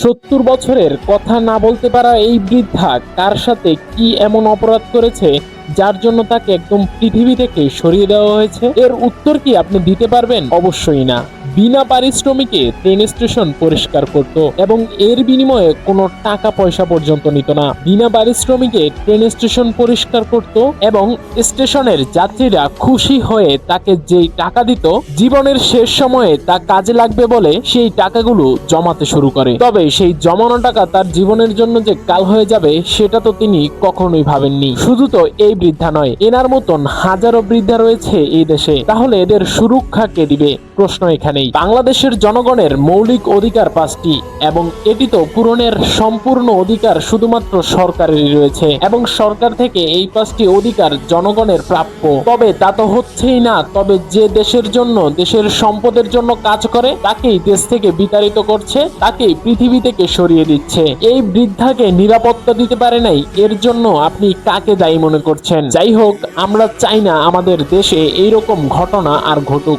৭০ বছরের কথা না বলতে পারা এই বৃদ্ধা কার সাথে কি এমন অপরাধ করেছে যার জন্য তাকে একদম পৃথিবী থেকে সরিয়ে দেওয়া হয়েছে? এর উত্তর কি আপনি দিতে পারবেন? অবশ্যই না। বিনা পারিশ্রমিকে ট্রেন স্টেশন পরিষ্কার করত এবং এর বিনিময়ে কোনো টাকা পয়সা পর্যন্ত নিত না। বিনা পারিশ্রমিকে ট্রেন স্টেশন পরিষ্কার করত এবং স্টেশনের যাত্রীরা খুশি হয়ে তাকে যেই টাকা দিত, জীবনের শেষ সময়ে তা কাজে লাগবে বলে সেই টাকাগুলো জমাতে শুরু করে। তবে সেই জমানো টাকা তার জীবনের জন্য যে কাল হয়ে যাবে সেটা তো তিনি কখনোই ভাবেননি। শুধু তো এই বৃদ্ধা নয়, এনার মতন হাজারো বৃদ্ধা রয়েছে এই দেশে। তাহলে এদের সুরক্ষা কে দিবে? প্রশ্ন এখানেই। বাংলাদেশের জনগণের মৌলিক অধিকার 5টি এবং এটি তো পূরণের সম্পূর্ণ অধিকার শুধুমাত্র সরকারেরই রয়েছে এবং সরকার থেকে এই 5টি অধিকার জনগণের প্রাপ্য। তবে তা তো হচ্ছেই না। তবে যে দেশের জন্য, দেশের সম্পদের জন্য কাজ করে তাকেই দেশ থেকে বিতাড়িত করছে, তাকেই পৃথিবী থেকে সরিয়ে দিচ্ছে। এই বৃদ্ধাকে নিরাপত্তা দিতে পারে নাই, এর জন্য আপনি কাকে দায়ী মনে করছেন? যাই হোক, আমরা চাই না আমাদের দেশে এইরকম ঘটনা আর ঘটুক।